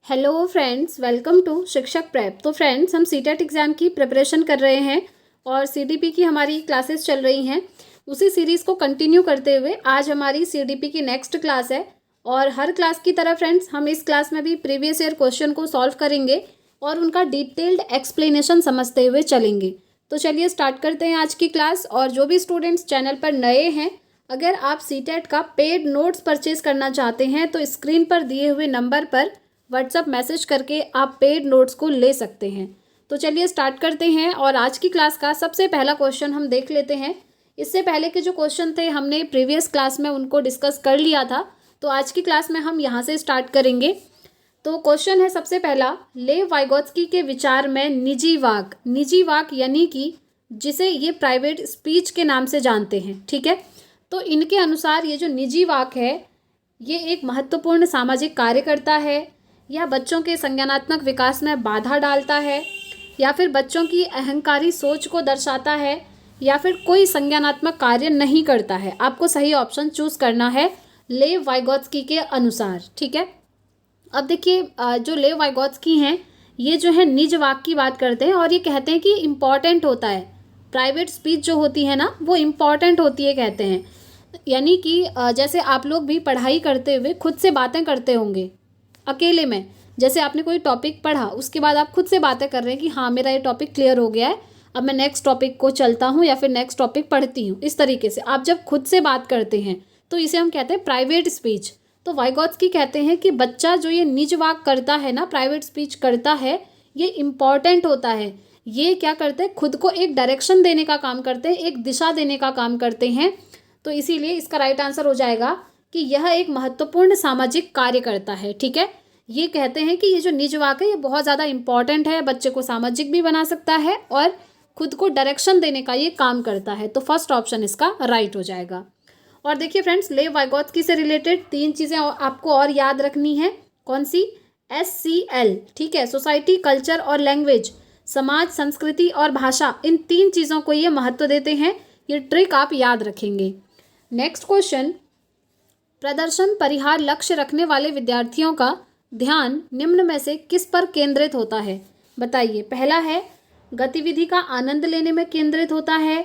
Hello friends, welcome to शिक्षक prep. तो friends, हम सीटेट एग्ज़ाम की प्रिपरेशन कर रहे हैं और सीडीपी की हमारी क्लासेस चल रही हैं। उसी सीरीज़ को कंटिन्यू करते हुए आज हमारी सीडीपी की नेक्स्ट क्लास है। और हर क्लास की तरह फ्रेंड्स, हम इस क्लास में भी प्रीवियस ईयर क्वेश्चन को सॉल्व करेंगे और उनका डिटेल्ड एक्सप्लेनेशन समझते हुए चलेंगे। तो चलिए स्टार्ट करते हैं आज की क्लास। और जो भी स्टूडेंट्स चैनल पर नए हैं, अगर आप सीटेट का पेड नोट्स परचेज करना चाहते हैं तो स्क्रीन पर दिए हुए नंबर पर व्हाट्सअप मैसेज करके आप पेड नोट्स को ले सकते हैं। तो चलिए स्टार्ट करते हैं और आज की क्लास का सबसे पहला क्वेश्चन हम देख लेते हैं। इससे पहले के जो क्वेश्चन थे हमने प्रीवियस क्लास में उनको डिस्कस कर लिया था, तो आज की क्लास में हम यहाँ से स्टार्ट करेंगे। तो क्वेश्चन है सबसे पहला, लेव वाइगोत्स्की के विचार में निजी वाक यानी कि जिसे ये प्राइवेट स्पीच के नाम से जानते हैं, ठीक है। तो इनके अनुसार ये जो निजी वाक है, ये एक महत्वपूर्ण सामाजिक कार्य करता है, या बच्चों के संज्ञानात्मक विकास में बाधा डालता है, या फिर बच्चों की अहंकारी सोच को दर्शाता है, या फिर कोई संज्ञानात्मक कार्य नहीं करता है। आपको सही ऑप्शन चूज करना है लेव वाइगोत्स्की के अनुसार, ठीक है। अब देखिए, जो लेव वाइगोत्स्की हैं, ये जो है निज वाक की बात करते हैं और ये कहते हैं कि इम्पॉर्टेंट होता है, प्राइवेट स्पीच जो होती है ना वो इम्पॉर्टेंट होती है कहते हैं। यानी कि जैसे आप लोग भी पढ़ाई करते हुए खुद से बातें करते होंगे अकेले में, जैसे आपने कोई टॉपिक पढ़ा, उसके बाद आप खुद से बातें कर रहे हैं कि हाँ मेरा ये टॉपिक क्लियर हो गया है, अब मैं नेक्स्ट टॉपिक को चलता हूँ या फिर नेक्स्ट टॉपिक पढ़ती हूँ। इस तरीके से आप जब खुद से बात करते हैं तो इसे हम कहते हैं प्राइवेट स्पीच। तो वाइगोत्स्की कहते हैं कि बच्चा जो ये निज वाक करता है ना, प्राइवेट स्पीच करता है, ये इम्पॉर्टेंट होता है। ये क्या करते हैं, खुद को एक डायरेक्शन देने का काम करते हैं, एक दिशा देने का काम करते हैं। तो इसीलिए इसका राइट आंसर हो जाएगा कि यह एक महत्वपूर्ण सामाजिक कार्य करता है, ठीक है। ये कहते हैं कि ये जो निज वाक है ये बहुत ज़्यादा इंपॉर्टेंट है, बच्चे को सामाजिक भी बना सकता है और खुद को डायरेक्शन देने का ये काम करता है। तो फर्स्ट ऑप्शन इसका राइट हो जाएगा। और देखिए फ्रेंड्स, लेव वाइगोत्स्की से रिलेटेड 3 चीज़ें आपको और याद रखनी है। कौन सी? SCL, ठीक है, सोसाइटी, कल्चर और लैंग्वेज, समाज, संस्कृति और भाषा, इन 3 चीज़ों को ये महत्व देते हैं। ये ट्रिक आप याद रखेंगे। नेक्स्ट क्वेश्चन, प्रदर्शन परिहार लक्ष्य रखने वाले विद्यार्थियों का ध्यान निम्न में से किस पर केंद्रित होता है? बताइए। पहला है गतिविधि का आनंद लेने में केंद्रित होता है,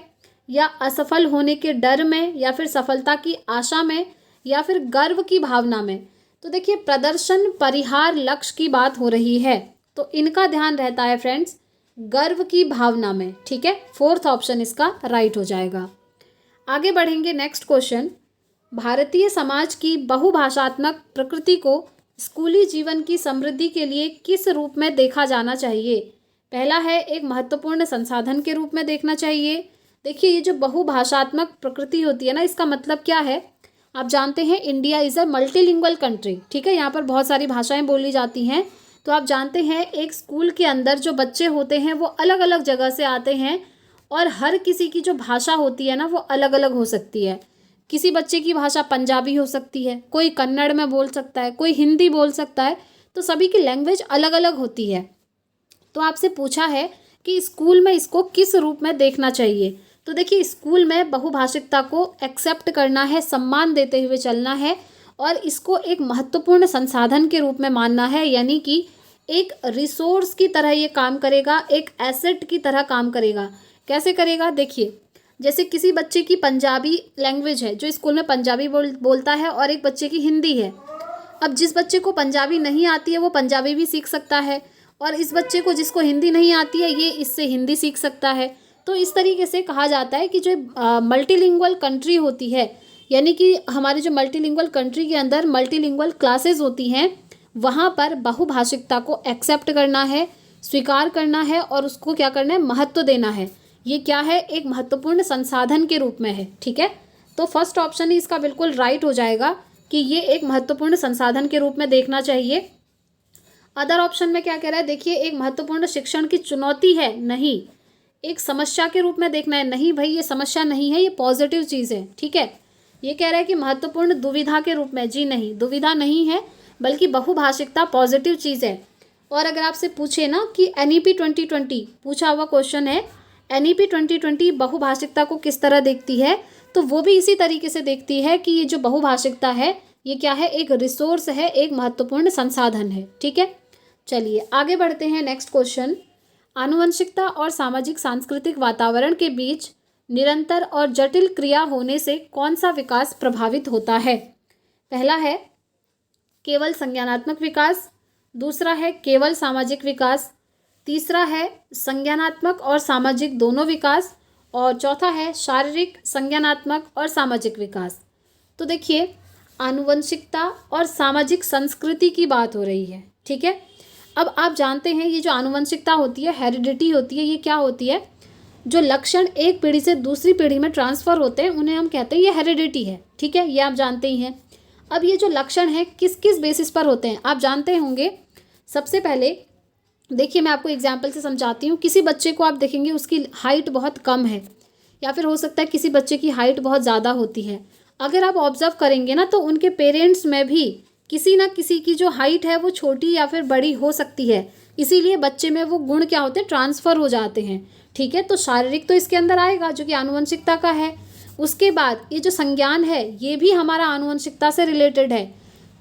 या असफल होने के डर में, या फिर सफलता की आशा में, या फिर गर्व की भावना में। तो देखिए, प्रदर्शन परिहार लक्ष्य की बात हो रही है, तो इनका ध्यान रहता है फ्रेंड्स गर्व की भावना में, ठीक है। फोर्थ ऑप्शन इसका राइट हो जाएगा। आगे बढ़ेंगे। नेक्स्ट क्वेश्चन, भारतीय समाज की बहुभाषात्मक प्रकृति को स्कूली जीवन की समृद्धि के लिए किस रूप में देखा जाना चाहिए? पहला है एक महत्वपूर्ण संसाधन के रूप में देखना चाहिए। देखिए, ये जो बहुभाषात्मक प्रकृति होती है ना, इसका मतलब क्या है? आप जानते हैं India is a multilingual country, ठीक है। यहाँ पर बहुत सारी भाषाएं बोली जाती हैं। तो आप जानते हैं एक स्कूल के अंदर जो बच्चे होते हैं वो अलग अलग जगह से आते हैं और हर किसी की जो भाषा होती है ना वो अलग अलग हो सकती है। किसी बच्चे की भाषा पंजाबी हो सकती है, कोई कन्नड़ में बोल सकता है, कोई हिंदी बोल सकता है। तो सभी की लैंग्वेज अलग अलग होती है। तो आपसे पूछा है कि स्कूल में इसको किस रूप में देखना चाहिए। तो देखिए, स्कूल में बहुभाषिकता को एक्सेप्ट करना है, सम्मान देते हुए चलना है और इसको एक महत्वपूर्ण संसाधन के रूप में मानना है। यानी कि एक रिसोर्स की तरह ये काम करेगा, एक एसेट की तरह काम करेगा। कैसे करेगा? देखिए, जैसे किसी बच्चे की पंजाबी लैंग्वेज है, जो स्कूल में पंजाबी बोलता है, और एक बच्चे की हिंदी है। अब जिस बच्चे को पंजाबी नहीं आती है वो पंजाबी भी सीख सकता है, और इस बच्चे को जिसको हिंदी नहीं आती है ये इससे हिंदी सीख सकता है। तो इस तरीके से कहा जाता है कि जो मल्टीलिंगुअल कंट्री होती है, यानी कि हमारी जो मल्टीलिंगुअल कंट्री के अंदर मल्टीलिंगुअल क्लासेस होती हैं, वहाँ पर बहुभाषिकता को एक्सेप्ट करना है, स्वीकार करना है और उसको क्या करना है, महत्व देना है। ये क्या है? एक महत्वपूर्ण संसाधन के रूप में है, ठीक है। तो फर्स्ट ऑप्शन ही इसका बिल्कुल राइट हो जाएगा कि ये एक महत्वपूर्ण संसाधन के रूप में देखना चाहिए। अदर ऑप्शन में क्या कह रहा है? देखिए, एक महत्वपूर्ण शिक्षण की चुनौती है, नहीं, एक समस्या के रूप में देखना है। नहीं भाई, ये समस्या नहीं है, ये पॉजिटिव चीज़ है, ठीक है। ये कह रहा है कि महत्वपूर्ण दुविधा के रूप में, जी नहीं, दुविधा नहीं है, बल्कि बहुभाषिकता पॉजिटिव चीज़ है। और अगर आपसे पूछे ना कि NEP 2020 पूछा हुआ क्वेश्चन है, NEP 2020 बहुभाषिकता को किस तरह देखती है, तो वो भी इसी तरीके से देखती है कि ये जो बहुभाषिकता है ये क्या है? एक रिसोर्स है, एक महत्वपूर्ण संसाधन है, ठीक है। चलिए आगे बढ़ते हैं। नेक्स्ट क्वेश्चन, आनुवंशिकता और सामाजिक सांस्कृतिक वातावरण के बीच निरंतर और जटिल क्रिया होने से कौन सा विकास प्रभावित होता है? पहला है केवल संज्ञानात्मक विकास, दूसरा है केवल सामाजिक विकास, तीसरा है संज्ञानात्मक और सामाजिक दोनों विकास, और चौथा है शारीरिक, संज्ञानात्मक और सामाजिक विकास। तो देखिए, आनुवंशिकता और सामाजिक संस्कृति की बात हो रही है, ठीक है। अब आप जानते हैं ये जो आनुवंशिकता होती है, हेरिडिटी होती है, ये क्या होती है? जो लक्षण एक पीढ़ी से दूसरी पीढ़ी में ट्रांसफ़र होते हैं उन्हें हम कहते हैं ये हेरिडिटी है, ठीक है, ये आप जानते ही हैं। अब ये जो लक्षण हैं किस किस बेसिस पर होते हैं आप जानते होंगे। सबसे पहले देखिए, मैं आपको एग्जाम्पल से समझाती हूँ। किसी बच्चे को आप देखेंगे उसकी हाइट बहुत कम है, या फिर हो सकता है किसी बच्चे की हाइट बहुत ज़्यादा होती है। अगर आप ऑब्जर्व करेंगे ना, तो उनके पेरेंट्स में भी किसी ना किसी की जो हाइट है वो छोटी या फिर बड़ी हो सकती है, इसीलिए बच्चे में वो गुण क्या होते हैं, ट्रांसफ़र हो जाते हैं, ठीक है। तो शारीरिक तो इसके अंदर आएगा जो कि आनुवंशिकता का है। उसके बाद ये जो संज्ञान है ये भी हमारा आनुवंशिकता से रिलेटेड है।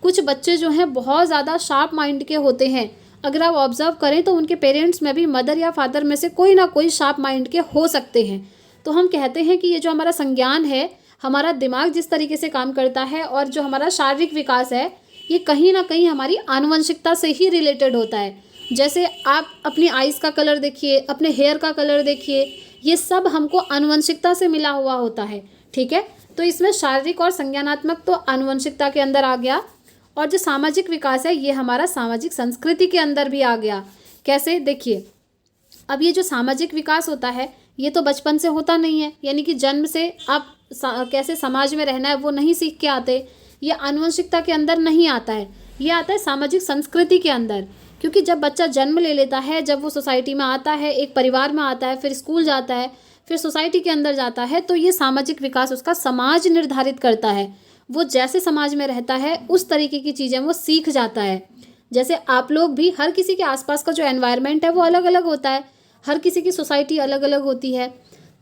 कुछ बच्चे जो हैं बहुत ज़्यादा शार्प माइंड के होते हैं, अगर आप ऑब्जर्व करें तो उनके पेरेंट्स में भी मदर या फादर में से कोई ना कोई शार्प माइंड के हो सकते हैं। तो हम कहते हैं कि ये जो हमारा संज्ञान है, हमारा दिमाग जिस तरीके से काम करता है, और जो हमारा शारीरिक विकास है ये कहीं ना कहीं हमारी आनुवंशिकता से ही रिलेटेड होता है। जैसे आप अपनी आइज़ का कलर देखिए, अपने हेयर का कलर देखिए, ये सब हमको आनुवंशिकता से मिला हुआ होता है, ठीक है। तो इसमें शारीरिक और संज्ञानात्मक तो आनुवंशिकता के अंदर आ गया, और जो सामाजिक विकास है ये हमारा सामाजिक संस्कृति के अंदर भी आ गया। कैसे? देखिए, अब ये जो सामाजिक विकास होता है ये तो बचपन से होता नहीं है, यानी कि जन्म से आप कैसे समाज में रहना है वो नहीं सीख के आते, ये आनुवंशिकता के अंदर नहीं आता है, ये आता है सामाजिक संस्कृति के अंदर। क्योंकि जब बच्चा जन्म ले लेता है, जब वो सोसाइटी में आता है, एक परिवार में आता है, फिर स्कूल जाता है, फिर सोसाइटी के अंदर जाता है, तो ये सामाजिक विकास उसका समाज निर्धारित करता है। वो जैसे समाज में रहता है उस तरीके की चीज़ें वो सीख जाता है। जैसे आप लोग भी, हर किसी के आसपास का जो एनवायरनमेंट है वो अलग अलग होता है, हर किसी की सोसाइटी अलग अलग होती है।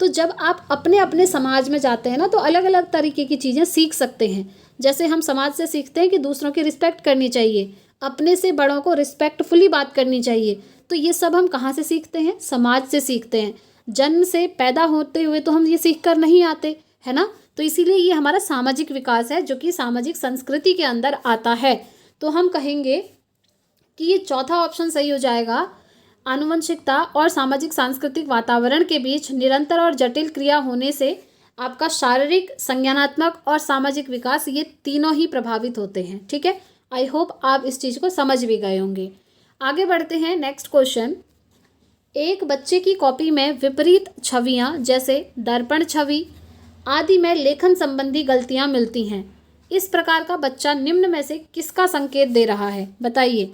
तो जब आप अपने अपने समाज में जाते हैं ना, तो अलग अलग तरीके की चीज़ें सीख सकते हैं। जैसे हम समाज से सीखते हैं कि दूसरों की रिस्पेक्ट करनी चाहिए, अपने से बड़ों को रिस्पेक्टफुली बात करनी चाहिए। तो ये सब हम कहाँ से सीखते हैं? समाज से सीखते हैं। जन्म से पैदा होते हुए तो हम ये सीख कर नहीं आते, है ना। तो इसीलिए ये हमारा सामाजिक विकास है जो कि सामाजिक संस्कृति के अंदर आता है। तो हम कहेंगे कि ये चौथा ऑप्शन सही हो जाएगा। आनुवंशिकता और सामाजिक सांस्कृतिक वातावरण के बीच निरंतर और जटिल क्रिया होने से आपका शारीरिक, संज्ञानात्मक और सामाजिक विकास ये तीनों ही प्रभावित होते हैं, ठीक है। आई होप आप इस चीज़ को समझ भी गए होंगे। आगे बढ़ते हैं। नेक्स्ट क्वेश्चन, एक बच्चे की कॉपी में विपरीत छवियाँ जैसे दर्पण छवि आदि में लेखन संबंधी गलतियाँ मिलती हैं। इस प्रकार का बच्चा निम्न में से किसका संकेत दे रहा है? बताइए।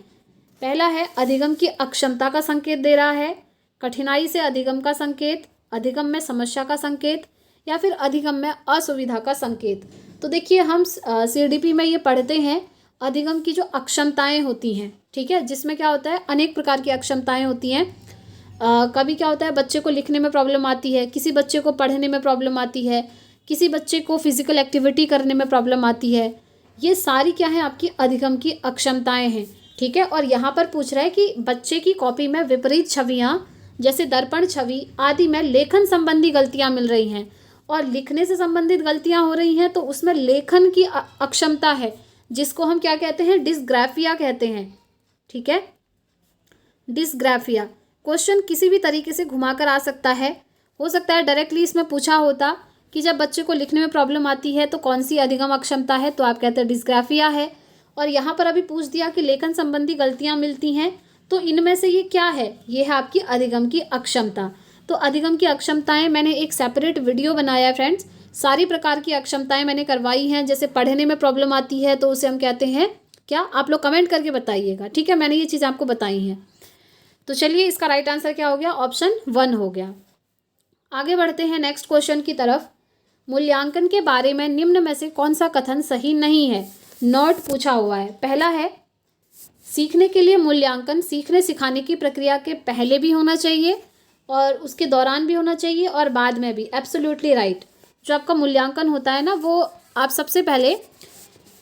पहला है अधिगम की अक्षमता का संकेत दे रहा है, कठिनाई से अधिगम का संकेत, अधिगम में समस्या का संकेत, या फिर अधिगम में असुविधा का संकेत। तो देखिए, हम CDP में ये पढ़ते हैं अधिगम की जो अक्षमताएं होती हैं, ठीक है, जिसमें क्या होता है, अनेक प्रकार की अक्षमताएं होती हैं। कभी क्या होता है, बच्चे को लिखने में प्रॉब्लम आती है, किसी बच्चे को पढ़ने में प्रॉब्लम आती है, किसी बच्चे को फिजिकल एक्टिविटी करने में प्रॉब्लम आती है। ये सारी क्या है, आपकी अधिगम की अक्षमताएं हैं, ठीक है। और यहाँ पर पूछ रहा है कि बच्चे की कॉपी में विपरीत छवियाँ जैसे दर्पण छवि आदि में लेखन संबंधी गलतियाँ मिल रही हैं, और लिखने से संबंधित गलतियाँ हो रही हैं, तो उसमें लेखन की अक्षमता है, जिसको हम क्या कहते हैं, डिस्ग्राफिया कहते हैं, ठीक है, डिस्ग्राफिया। क्वेश्चन किसी भी तरीके से घुमाकर आ सकता है। हो सकता है डायरेक्टली इसमें पूछा होता कि जब बच्चे को लिखने में प्रॉब्लम आती है तो कौन सी अधिगम अक्षमता है, तो आप कहते हैं डिस्ग्राफिया है। और यहाँ पर अभी पूछ दिया कि लेखन संबंधी गलतियाँ मिलती हैं, तो इनमें से ये क्या है, ये है आपकी अधिगम की अक्षमता। तो अधिगम की अक्षमताएं मैंने एक सेपरेट वीडियो बनाया है फ्रेंड्स, सारी प्रकार की अक्षमताएं मैंने करवाई हैं। जैसे पढ़ने में प्रॉब्लम आती है तो उसे हम कहते हैं क्या, आप लोग कमेंट करके बताइएगा, ठीक है, मैंने ये चीज़ आपको बताई हैं। तो चलिए, इसका राइट आंसर क्या हो गया, ऑप्शन 1 हो गया। आगे बढ़ते हैं नेक्स्ट क्वेश्चन की तरफ। मूल्यांकन के बारे में निम्न में से कौन सा कथन सही नहीं है? नोट पूछा हुआ है। पहला है सीखने के लिए मूल्यांकन सीखने सिखाने की प्रक्रिया के पहले भी होना चाहिए और उसके दौरान भी होना चाहिए और बाद में भी। Absolutely right. जो आपका मूल्यांकन होता है ना, वो आप सबसे पहले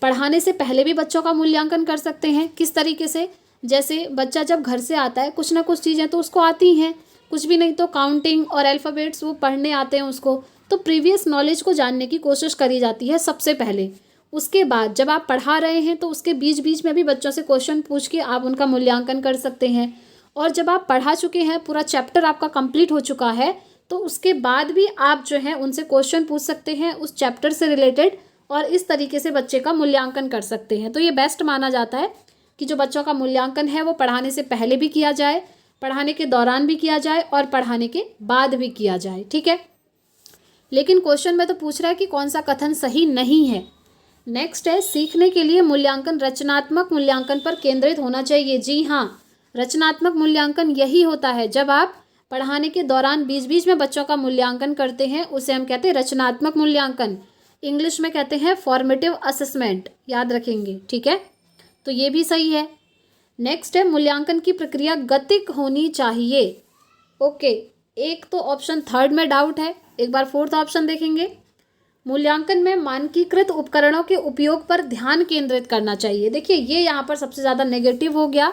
पढ़ाने से पहले भी बच्चों का मूल्यांकन कर सकते हैं। किस तरीके से? जैसे बच्चा जब घर से आता है कुछ ना कुछ चीज़ें तो उसको आती हैं, कुछ भी नहीं तो काउंटिंग और अल्फ़ाबेट्स वो पढ़ने आते हैं उसको। तो प्रीवियस नॉलेज को जानने की कोशिश करी जाती है सबसे पहले। उसके बाद जब आप पढ़ा रहे हैं तो उसके बीच बीच में भी बच्चों से क्वेश्चन पूछ के आप उनका मूल्यांकन कर सकते हैं। और जब आप पढ़ा चुके हैं, पूरा चैप्टर आपका कंप्लीट हो चुका है, तो उसके बाद भी आप जो है उनसे क्वेश्चन पूछ सकते हैं उस चैप्टर से रिलेटेड, और इस तरीके से बच्चे का मूल्यांकन कर सकते हैं। तो ये बेस्ट माना जाता है कि जो बच्चों का मूल्यांकन है वो पढ़ाने से पहले भी किया जाए, पढ़ाने के दौरान भी किया जाए और पढ़ाने के बाद भी किया जाए। ठीक है, लेकिन क्वेश्चन में तो पूछ रहा है कि कौन सा कथन सही नहीं है। नेक्स्ट है, सीखने के लिए मूल्यांकन रचनात्मक मूल्यांकन पर केंद्रित होना चाहिए। जी हाँ, रचनात्मक मूल्यांकन यही होता है जब आप पढ़ाने के दौरान बीच बीच में बच्चों का मूल्यांकन करते हैं, उसे हम कहते हैं रचनात्मक मूल्यांकन। इंग्लिश में कहते हैं फॉर्मेटिव असेसमेंट, याद रखेंगे। ठीक है, तो ये भी सही है। नेक्स्ट है, मूल्यांकन की प्रक्रिया गतिक होनी चाहिए। ओके, एक तो ऑप्शन थर्ड में डाउट है, एक बार फोर्थ ऑप्शन देखेंगे। मूल्यांकन में मानकीकृत उपकरणों के उपयोग पर ध्यान केंद्रित करना चाहिए। देखिए ये यहाँ पर सबसे ज़्यादा नेगेटिव हो गया,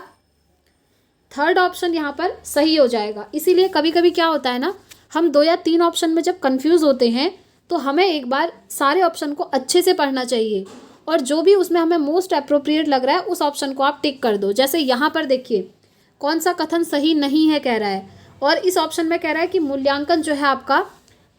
थर्ड ऑप्शन यहाँ पर सही हो जाएगा। इसीलिए कभी कभी क्या होता है ना, हम 2 या 3 ऑप्शन में जब कंफ्यूज होते हैं तो हमें एक बार सारे ऑप्शन को अच्छे से पढ़ना चाहिए, और जो भी उसमें हमें मोस्ट अप्रोप्रिएट लग रहा है उस ऑप्शन को आप टिक कर दो। जैसे यहाँ पर देखिए, कौन सा कथन सही नहीं है कह रहा है, और इस ऑप्शन में कह रहा है कि मूल्यांकन जो है आपका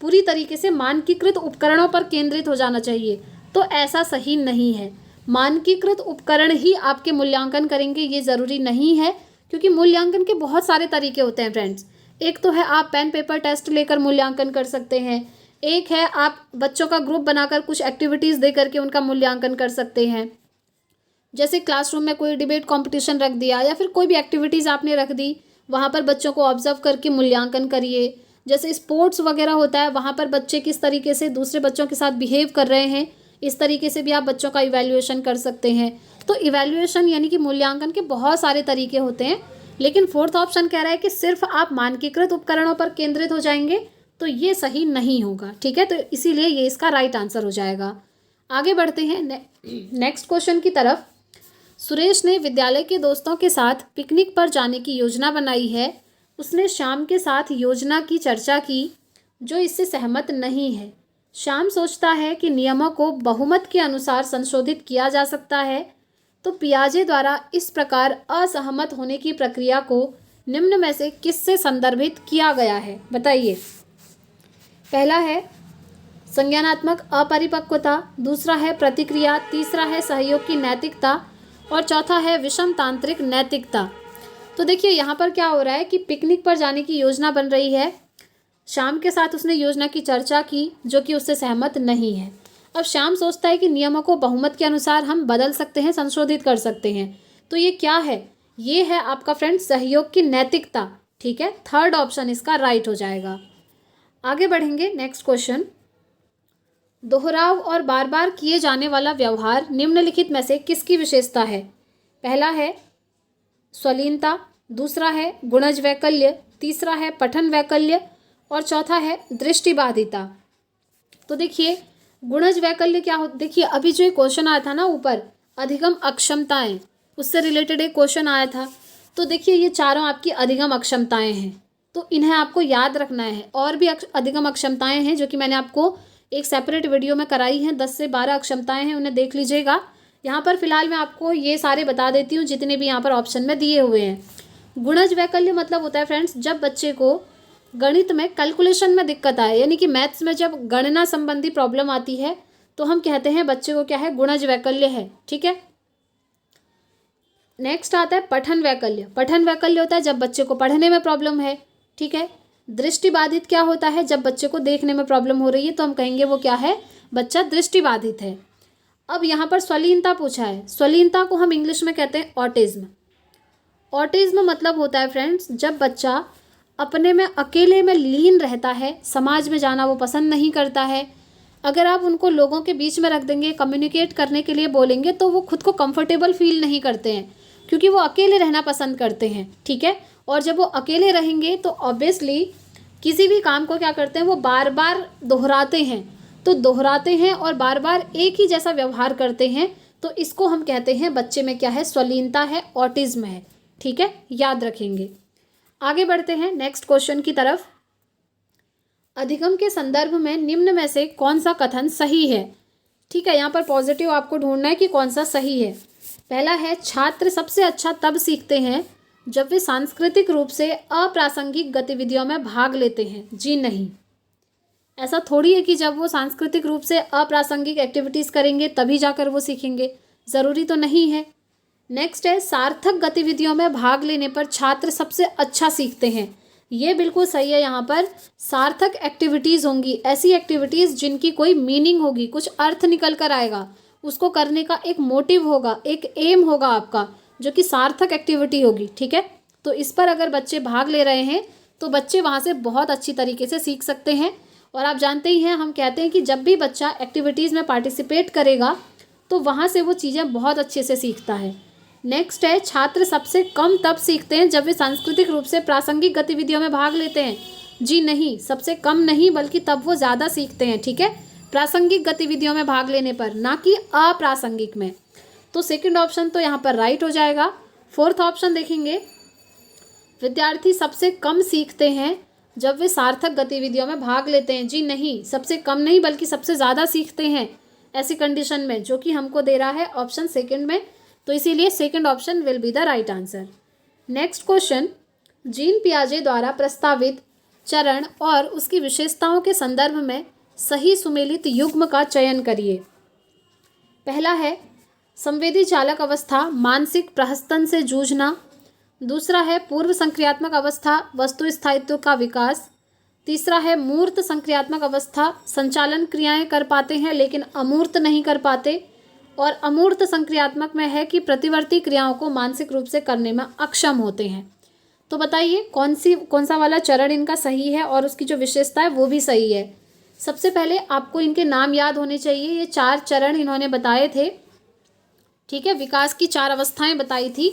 पूरी तरीके से मानकीकृत उपकरणों पर केंद्रित हो जाना चाहिए। तो ऐसा सही नहीं है, मानकीकृत उपकरण ही आपके मूल्यांकन करेंगे ये ज़रूरी नहीं है, क्योंकि मूल्यांकन के बहुत सारे तरीके होते हैं फ्रेंड्स। एक तो है आप पेन पेपर टेस्ट लेकर मूल्यांकन कर सकते हैं, एक है आप बच्चों का ग्रुप बनाकर कुछ एक्टिविटीज़ दे करके उनका मूल्यांकन कर सकते हैं। जैसे क्लासरूम में कोई डिबेट कंपटीशन रख दिया या फिर कोई भी एक्टिविटीज़ आपने रख दी, वहाँ पर बच्चों को ऑब्जर्व करके मूल्यांकन करिए। जैसे स्पोर्ट्स वगैरह होता है, वहाँ पर बच्चे किस तरीके से दूसरे बच्चों के साथ बिहेव कर रहे हैं, इस तरीके से भी आप बच्चों का इवैल्यूएशन कर सकते हैं। तो इवैल्यूएशन यानी कि मूल्यांकन के बहुत सारे तरीके होते हैं, लेकिन फोर्थ ऑप्शन कह रहा है कि सिर्फ आप मानकीकृत उपकरणों पर केंद्रित हो जाएंगे, तो ये सही नहीं होगा। ठीक है, तो इसीलिए ये इसका राइट आंसर हो जाएगा। आगे बढ़ते हैं नेक्स्ट क्वेश्चन की तरफ। सुरेश ने विद्यालय के दोस्तों के साथ पिकनिक पर जाने की योजना बनाई है। उसने श्याम के साथ योजना की चर्चा की, जो इससे सहमत नहीं है। श्याम सोचता है कि नियमों को बहुमत के अनुसार संशोधित किया जा सकता है। तो पियाजे द्वारा इस प्रकार असहमत होने की प्रक्रिया को निम्न में से किससे संदर्भित किया गया है, बताइए। पहला है संज्ञानात्मक अपरिपक्वता, दूसरा है प्रतिक्रिया, तीसरा है सहयोग की नैतिकता, और चौथा है विषम तांत्रिक नैतिकता। तो देखिए यहाँ पर क्या हो रहा है कि पिकनिक पर जाने की योजना बन रही है, श्याम के साथ उसने योजना की चर्चा की जो कि उससे सहमत नहीं है। अब श्याम सोचता है कि नियमों को बहुमत के अनुसार हम बदल सकते हैं, संशोधित कर सकते हैं। तो ये क्या है, ये है आपका फ्रेंड सहयोग की नैतिकता। ठीक है, थर्ड ऑप्शन इसका राइट हो जाएगा। आगे बढ़ेंगे नेक्स्ट क्वेश्चन। दोहराव और बार बार किए जाने वाला व्यवहार निम्नलिखित में से किसकी विशेषता है। पहला है स्वलीनता, दूसरा है गुणज वैकल्य, तीसरा है पठन वैकल्य, और चौथा है दृष्टिबाधिता। तो देखिए गुणज वैकल्य क्या हो, देखिए अभी जो एक क्वेश्चन आया था ना ऊपर, अधिगम अक्षमताएं, उससे रिलेटेड एक क्वेश्चन आया था। तो देखिए ये चारों आपकी अधिगम अक्षमताएं हैं, तो इन्हें आपको याद रखना है। और भी अधिगम अक्षमताएं हैं जो कि मैंने आपको एक सेपरेट वीडियो में कराई हैं, 10 से 12 अक्षमताएं हैं, उन्हें देख लीजिएगा। यहाँ पर फिलहाल मैं आपको ये सारे बता देती हूँ जितने भी यहाँ पर ऑप्शन में दिए हुए हैं। गुणज वैकल्य मतलब होता है फ्रेंड्स, जब बच्चे को गणित में कैलकुलेशन में दिक्कत आए, यानी कि मैथ्स में जब गणना संबंधी प्रॉब्लम आती है तो हम कहते हैं बच्चे को क्या है, गुणज वैकल्य है। ठीक है, नेक्स्ट आता है पठन वैकल्य। पठन वैकल्य होता है जब बच्चे को पढ़ने में प्रॉब्लम है। ठीक है, दृष्टिबाधित क्या होता है, जब बच्चे को देखने में प्रॉब्लम हो रही है तो हम कहेंगे वो क्या है, बच्चा दृष्टिबाधित है। अब यहाँ पर स्वलीनता पूछा है, स्वलीनता को हम इंग्लिश में कहते हैं ऑटिज्म। ऑटिज्म मतलब होता है फ्रेंड्स, जब बच्चा अपने में अकेले में लीन रहता है, समाज में जाना वो पसंद नहीं करता है। अगर आप उनको लोगों के बीच में रख देंगे, कम्युनिकेट करने के लिए बोलेंगे, तो वो खुद को कंफर्टेबल फील नहीं करते हैं, क्योंकि वो अकेले रहना पसंद करते हैं। ठीक है, और जब वो अकेले रहेंगे तो ऑब्वियसली किसी भी काम को क्या करते हैं, वो बार बार दोहराते हैं। तो दोहराते हैं और बार बार एक ही जैसा व्यवहार करते हैं, तो इसको हम कहते हैं बच्चे में क्या है, स्वलीनता है, ऑटिज्म है। ठीक है, याद रखेंगे। आगे बढ़ते हैं नेक्स्ट क्वेश्चन की तरफ। अधिगम के संदर्भ में निम्न में से कौन सा कथन सही है? ठीक है, यहाँ पर पॉजिटिव आपको ढूंढना है कि कौन सा सही है। पहला है, छात्र सबसे अच्छा तब सीखते हैं जब वे सांस्कृतिक रूप से अप्रासंगिक गतिविधियों में भाग लेते हैं। जी नहीं, ऐसा थोड़ी है कि जब वो सांस्कृतिक रूप से अप्रासंगिक एक्टिविटीज़ करेंगे तभी जाकर वो सीखेंगे, ज़रूरी तो नहीं है। नेक्स्ट है, सार्थक गतिविधियों में भाग लेने पर छात्र सबसे अच्छा सीखते हैं। ये बिल्कुल सही है। यहाँ पर सार्थक एक्टिविटीज़ होंगी, ऐसी एक्टिविटीज़ जिनकी कोई मीनिंग होगी, कुछ अर्थ निकल कर आएगा, उसको करने का एक मोटिव होगा, एक एम होगा आपका, जो कि सार्थक एक्टिविटी होगी। ठीक है, तो इस पर अगर बच्चे भाग ले रहे हैं तो बच्चे वहाँ से बहुत अच्छी तरीके से सीख सकते हैं। और आप जानते ही हैं, हम कहते हैं कि जब भी बच्चा एक्टिविटीज़ में पार्टिसिपेट करेगा तो वहाँ से वो चीज़ें बहुत अच्छे से सीखता है। नेक्स्ट है, छात्र सबसे कम तब सीखते हैं जब वे सांस्कृतिक रूप से प्रासंगिक गतिविधियों में भाग लेते हैं। जी नहीं, सबसे कम नहीं बल्कि तब वो ज़्यादा सीखते हैं। ठीक है, प्रासंगिक गतिविधियों में भाग लेने पर, ना कि अप्रासंगिक में। तो सेकंड ऑप्शन तो यहाँ पर राइट हो जाएगा। फोर्थ ऑप्शन देखेंगे, विद्यार्थी सबसे कम सीखते हैं जब वे सार्थक गतिविधियों में भाग लेते हैं। जी नहीं, सबसे कम नहीं बल्कि सबसे ज़्यादा सीखते हैं ऐसी कंडीशन में, जो कि हमको दे रहा है ऑप्शन सेकंड में। तो इसीलिए second option will be the right answer. Next question, Jean पियाजे द्वारा प्रस्तावित चरण और उसकी विशेषताओं के संदर्भ में सही सुमेलित युग्म का चयन करिए। पहला है, संवेदी चालक अवस्था, मानसिक प्रहस्तन से जूझना। दूसरा है, पूर्व संक्रियात्मक अवस्था, वस्तु स्थायित्व का विकास। तीसरा है, मूर्त संक्रियात्मक अवस्था, संचालन क्रियाएं कर पाते हैं लेकिन अमूर्त नहीं कर पाते। और अमूर्त संक्रियात्मक में है कि प्रतिवर्ती क्रियाओं को मानसिक रूप से करने में अक्षम होते हैं। तो बताइए कौन सा वाला चरण इनका सही है और उसकी जो विशेषता है वो भी सही है। सबसे पहले आपको इनके नाम याद होने चाहिए। ये 4 चरण इन्होंने बताए थे। ठीक है, विकास की 4 अवस्थाएं बताई थी।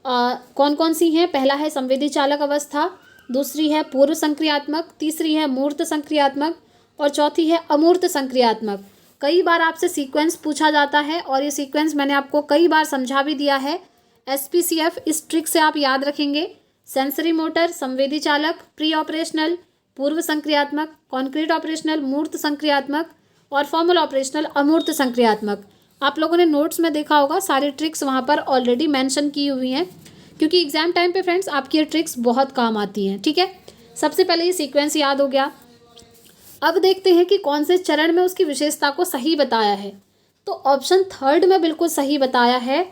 कौन कौन सी हैं? पहला है संवेदी चालक अवस्था, दूसरी है पूर्व संक्रियात्मक, तीसरी है मूर्त संक्रियात्मक और चौथी है अमूर्त संक्रियात्मक। कई बार आपसे सीक्वेंस पूछा जाता है और ये सीक्वेंस मैंने आपको कई बार समझा भी दिया है। SPCF इस ट्रिक से आप याद रखेंगे। सेंसरी मोटर, संवेदी चालक, प्री ऑपरेशनल, पूर्व संक्रियात्मक, कॉन्क्रीट ऑपरेशनल, मूर्त संक्रियात्मक और फॉर्मल ऑपरेशनल अमूर्त संक्रियात्मक। आप लोगों ने नोट्स में देखा होगा, सारी ट्रिक्स वहाँ पर ऑलरेडी मेंशन की हुई हैं, क्योंकि एग्जाम टाइम पे फ्रेंड्स आपकी ये ट्रिक्स बहुत काम आती हैं। ठीक है, सबसे पहले ये सीक्वेंस याद हो गया। अब देखते हैं कि कौन से चरण में उसकी विशेषता को सही बताया है। तो ऑप्शन थर्ड में बिल्कुल सही बताया है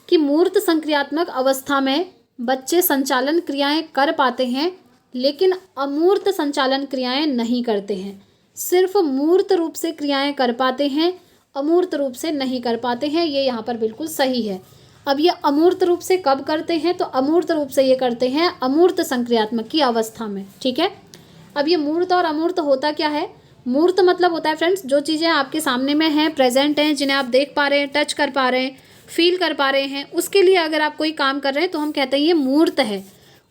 कि मूर्त संक्रियात्मक अवस्था में बच्चे संचालन क्रियाएं कर पाते हैं लेकिन अमूर्त संचालन क्रियाएं नहीं करते हैं। सिर्फ मूर्त रूप से क्रियाएं कर पाते हैं, अमूर्त रूप से नहीं कर पाते हैं। ये यहाँ पर बिल्कुल सही है। अब ये अमूर्त रूप से कब करते हैं? तो अमूर्त रूप से ये करते हैं अमूर्त संक्रियात्मक की अवस्था में। ठीक है, अब ये मूर्त और अमूर्त होता क्या है? मूर्त मतलब होता है फ्रेंड्स जो चीज़ें आपके सामने में हैं, प्रेजेंट हैं, जिन्हें आप देख पा रहे हैं, टच कर पा रहे हैं, फील कर पा रहे हैं, उसके लिए अगर आप कोई काम कर रहे हैं तो हम कहते हैं ये मूर्त है।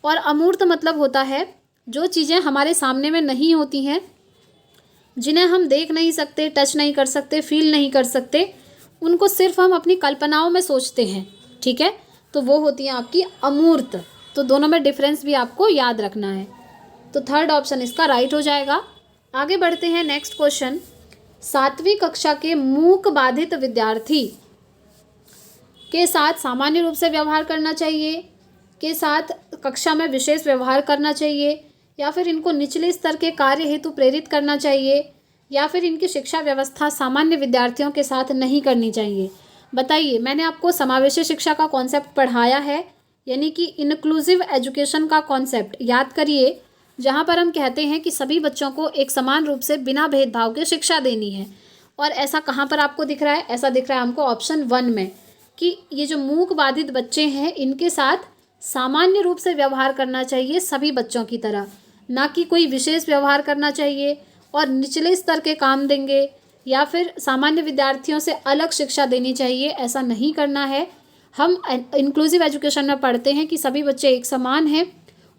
और अमूर्त मतलब होता है जो चीज़ें हमारे सामने में नहीं होती हैं, जिन्हें हम देख नहीं सकते, टच नहीं कर सकते, फील नहीं कर सकते, उनको सिर्फ हम अपनी कल्पनाओं में सोचते हैं। ठीक है, तो वो होती है आपकी अमूर्त। तो दोनों में डिफरेंस भी आपको याद रखना है। तो थर्ड ऑप्शन इसका राइट हो जाएगा। आगे बढ़ते हैं नेक्स्ट क्वेश्चन। 7वीं कक्षा के मूक बाधित विद्यार्थी के साथ सामान्य रूप से व्यवहार करना चाहिए, के साथ कक्षा में विशेष व्यवहार करना चाहिए, या फिर इनको निचले स्तर के कार्य हेतु प्रेरित करना चाहिए, या फिर इनकी शिक्षा व्यवस्था सामान्य विद्यार्थियों के साथ नहीं करनी चाहिए। बताइए, मैंने आपको समावेशी शिक्षा का कॉन्सेप्ट पढ़ाया है, यानी कि इंक्लूसिव एजुकेशन का कॉन्सेप्ट याद करिए, जहाँ पर हम कहते हैं कि सभी बच्चों को एक समान रूप से बिना भेदभाव के शिक्षा देनी है। और ऐसा कहाँ पर आपको दिख रहा है? ऐसा दिख रहा है हमको ऑप्शन 1 में, कि ये जो मूक बाधित बच्चे हैं इनके साथ सामान्य रूप से व्यवहार करना चाहिए सभी बच्चों की तरह, ना कि कोई विशेष व्यवहार करना चाहिए और निचले स्तर के काम देंगे या फिर सामान्य विद्यार्थियों से अलग शिक्षा देनी चाहिए, ऐसा नहीं करना है। हम इंक्लूसिव एजुकेशन में पढ़ते हैं कि सभी बच्चे एक समान हैं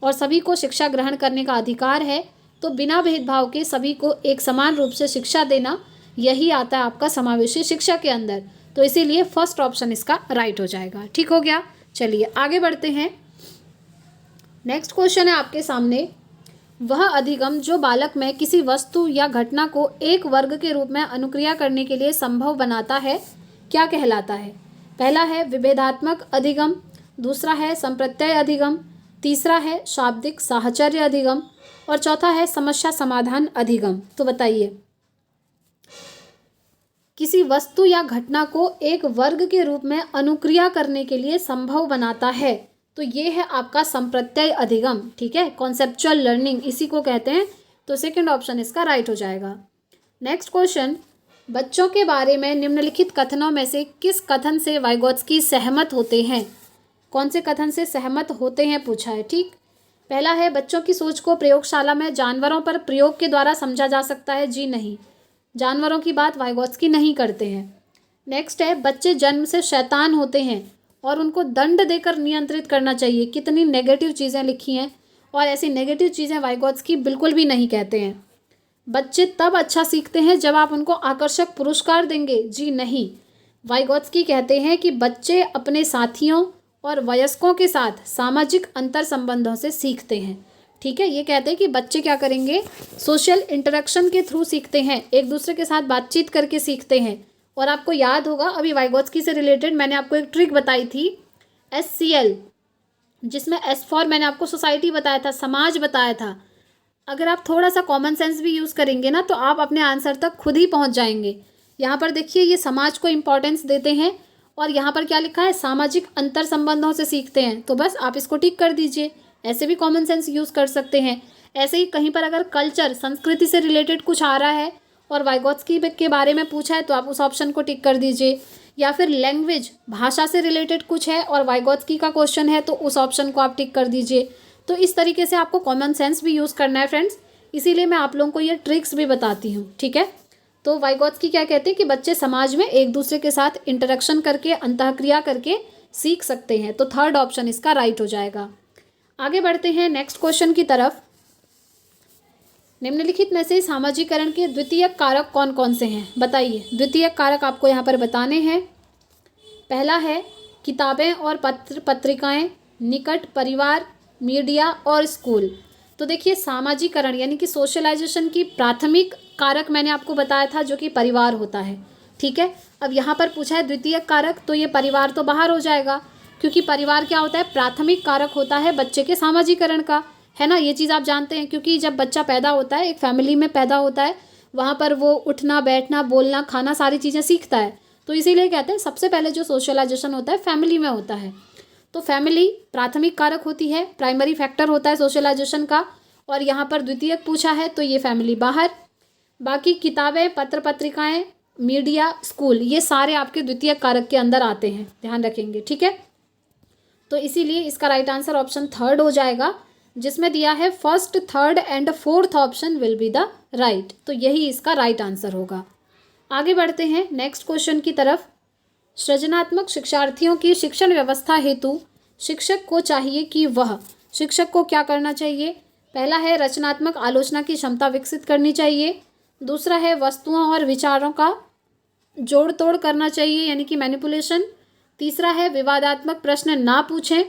और सभी को शिक्षा ग्रहण करने का अधिकार है। तो बिना भेदभाव के सभी को एक समान रूप से शिक्षा देना, यही आता है आपका समावेशी शिक्षा के अंदर। तो इसीलिए फर्स्ट ऑप्शन इसका राइट हो जाएगा। ठीक हो गया। चलिए आगे बढ़ते हैं। नेक्स्ट क्वेश्चन है आपके सामने, वह अधिगम जो बालक में किसी वस्तु या घटना को एक वर्ग के रूप में अनुक्रिया करने के लिए संभव बनाता है क्या कहलाता है? पहला है विभेदात्मक अधिगम, दूसरा है संप्रत्यय अधिगम, तीसरा है शाब्दिक साहचर्य अधिगम और चौथा है समस्या समाधान अधिगम। तो बताइए, किसी वस्तु या घटना को एक वर्ग के रूप में अनुक्रिया करने के लिए संभव बनाता है, तो ये है आपका संप्रत्यय अधिगम। ठीक है, कॉन्सेप्चुअल लर्निंग इसी को कहते हैं। तो सेकंड ऑप्शन इसका राइट हो जाएगा। नेक्स्ट क्वेश्चन, बच्चों के बारे में निम्नलिखित कथनों में से किस कथन से वाइगोत्स्की सहमत होते हैं? कौन से कथन से सहमत होते हैं पूछा है। ठीक, पहला है बच्चों की सोच को प्रयोगशाला में जानवरों पर प्रयोग के द्वारा समझा जा सकता है। जी नहीं, जानवरों की बात वाइगोत्स्की नहीं करते हैं। नेक्स्ट है बच्चे जन्म से शैतान होते हैं और उनको दंड देकर नियंत्रित करना चाहिए। कितनी नेगेटिव चीज़ें लिखी हैं, और ऐसी नेगेटिव चीज़ें वाइगोत्स्की बिल्कुल भी नहीं कहते हैं। बच्चे तब अच्छा सीखते हैं जब आप उनको आकर्षक पुरस्कार देंगे। जी नहीं, वाइगोत्स्की कहते हैं कि बच्चे अपने साथियों और वयस्कों के साथ सामाजिक अंतर संबंधों से सीखते हैं। ठीक है, ये कहते हैं कि बच्चे क्या करेंगे, सोशल इंटरेक्शन के थ्रू सीखते हैं, एक दूसरे के साथ बातचीत करके सीखते हैं। और आपको याद होगा अभी वाइगोत्स्की से रिलेटेड मैंने आपको एक ट्रिक बताई थी, SCL, जिसमें S फॉर मैंने आपको सोसाइटी बताया था, समाज बताया था। अगर आप थोड़ा सा कॉमन सेंस भी यूज़ करेंगे ना तो आप अपने आंसर तक खुद ही पहुंच जाएंगे। यहाँ पर देखिए, ये समाज को इम्पोर्टेंस देते हैं और यहाँ पर क्या लिखा है, सामाजिक अंतर संबंधों से सीखते हैं। तो बस आप इसको टिक कर दीजिए। ऐसे भी कॉमन सेंस यूज़ कर सकते हैं। ऐसे ही कहीं पर अगर कल्चर, संस्कृति से रिलेटेड कुछ आ रहा है और वाइगोत्स्की के बारे में पूछा है तो आप उस ऑप्शन को टिक कर दीजिए। या फिर लैंग्वेज, भाषा से रिलेटेड कुछ है और वाइगोत्स्की का क्वेश्चन है तो उस ऑप्शन को आप टिक कर दीजिए। तो इस तरीके से आपको कॉमन सेंस भी यूज़ करना है फ्रेंड्स, इसीलिए मैं आप लोगों को ये ट्रिक्स भी बताती हूँ। ठीक है, तो वाइगोत्स्की क्या कहते हैं कि बच्चे समाज में एक दूसरे के साथ इंटरेक्शन करके, अंतःक्रिया करके सीख सकते हैं। तो थर्ड ऑप्शन इसका राइट हो जाएगा। आगे बढ़ते हैं नेक्स्ट क्वेश्चन की तरफ। निम्नलिखित में से सामाजिकरण के द्वितीयक कारक कौन कौन से हैं? बताइए, द्वितीयक कारक आपको यहाँ पर बताने हैं। पहला है किताबें और पत्रिकाएं, निकट परिवार, मीडिया और स्कूल। तो देखिए, सामाजिकरण यानी कि सोशलाइजेशन की प्राथमिक कारक मैंने आपको बताया था जो कि परिवार होता है। ठीक है, अब यहाँ पर पूछा है द्वितीयक कारक, तो ये परिवार तो बाहर हो जाएगा, क्योंकि परिवार क्या होता है, प्राथमिक कारक होता है बच्चे के सामाजिकरण का, है ना। ये चीज़ आप जानते हैं, क्योंकि जब बच्चा पैदा होता है, एक फैमिली में पैदा होता है, वहाँ पर वो उठना, बैठना, बोलना, खाना, सारी चीज़ें सीखता है। तो इसीलिए कहते हैं सबसे पहले जो सोशलाइजेशन होता है फैमिली में होता है। तो फैमिली प्राथमिक कारक होती है, प्राइमरी फैक्टर होता है सोशलाइजेशन का। और यहाँ पर द्वितीयक पूछा है तो ये फैमिली बाहर। बाकी किताबें, पत्र पत्रिकाएं, मीडिया, स्कूल, ये सारे आपके द्वितीयक कारक के अंदर आते हैं, ध्यान रखेंगे। ठीक है, तो इसीलिए इसका राइट आंसर ऑप्शन थर्ड हो जाएगा, जिसमें दिया है first, third and fourth option will be the right. तो यही इसका राइट आंसर होगा। आगे बढ़ते हैं नेक्स्ट क्वेश्चन की तरफ। सृजनात्मक शिक्षार्थियों की शिक्षण व्यवस्था हेतु शिक्षक को चाहिए कि वह, शिक्षक को क्या करना चाहिए? पहला है रचनात्मक आलोचना की क्षमता विकसित करनी चाहिए। दूसरा है वस्तुओं और विचारों का जोड़ तोड़ करना चाहिए, यानी कि मैनिपुलेशन। तीसरा है विवादात्मक प्रश्न ना पूछें।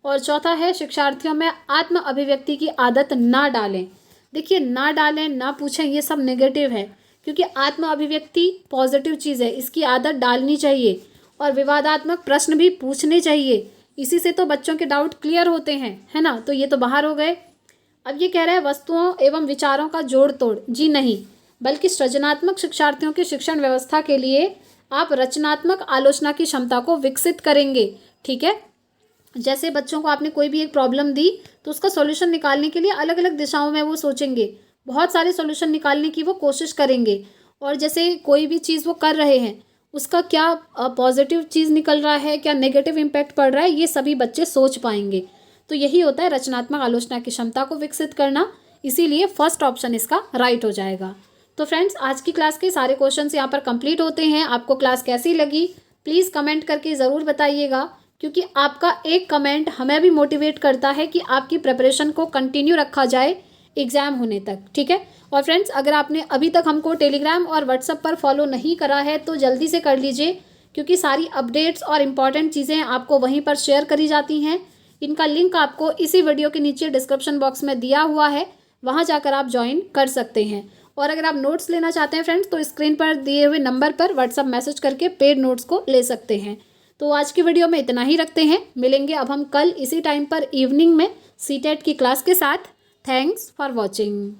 और चौथा है शिक्षार्थियों में आत्म अभिव्यक्ति की आदत ना डालें। देखिए, ना डालें, ना पूछें, ये सब नेगेटिव है, क्योंकि आत्म अभिव्यक्ति पॉजिटिव चीज़ है, इसकी आदत डालनी चाहिए। और विवादात्मक प्रश्न भी पूछने चाहिए, इसी से तो बच्चों के डाउट क्लियर होते हैं, है ना। तो ये तो बाहर हो गए। अब ये कह रहा है वस्तुओं एवं विचारों का जोड़ तोड़। जी नहीं, बल्कि सृजनात्मक शिक्षार्थियों की शिक्षण व्यवस्था के लिए आप रचनात्मक आलोचना की क्षमता को विकसित करेंगे। ठीक है, जैसे बच्चों को आपने कोई भी एक प्रॉब्लम दी तो उसका सॉल्यूशन निकालने के लिए अलग अलग दिशाओं में वो सोचेंगे, बहुत सारे सॉल्यूशन निकालने की वो कोशिश करेंगे। और जैसे कोई भी चीज़ वो कर रहे हैं उसका क्या पॉजिटिव चीज़ निकल रहा है, क्या नेगेटिव इम्पैक्ट पड़ रहा है, ये सभी बच्चे सोच पाएंगे। तो यही होता है रचनात्मक आलोचना की क्षमता को विकसित करना, इसीलिए फर्स्ट ऑप्शन इसका राइट हो जाएगा। तो फ्रेंड्स, आज की क्लास के सारे क्वेश्चंस यहाँ पर कंप्लीट होते हैं। आपको क्लास कैसी लगी प्लीज़ कमेंट करके ज़रूर बताइएगा, क्योंकि आपका एक कमेंट हमें भी मोटिवेट करता है कि आपकी प्रिपरेशन को कंटिन्यू रखा जाए एग्ज़ाम होने तक। ठीक है, और फ्रेंड्स, अगर आपने अभी तक हमको टेलीग्राम और व्हाट्सएप पर फॉलो नहीं करा है तो जल्दी से कर लीजिए, क्योंकि सारी अपडेट्स और इम्पॉर्टेंट चीज़ें आपको वहीं पर शेयर करी जाती हैं। इनका लिंक आपको इसी वीडियो के नीचे डिस्क्रिप्शन बॉक्स में दिया हुआ है, वहाँ जाकर आप ज्वाइन कर सकते हैं। और अगर आप नोट्स लेना चाहते हैं फ्रेंड्स, तो स्क्रीन पर दिए हुए नंबर पर व्हाट्सअप मैसेज करके पेड नोट्स को ले सकते हैं। तो आज की वीडियो में इतना ही रखते हैं, मिलेंगे अब हम कल इसी टाइम पर इवनिंग में सीटेट की क्लास के साथ। Thanks for watching.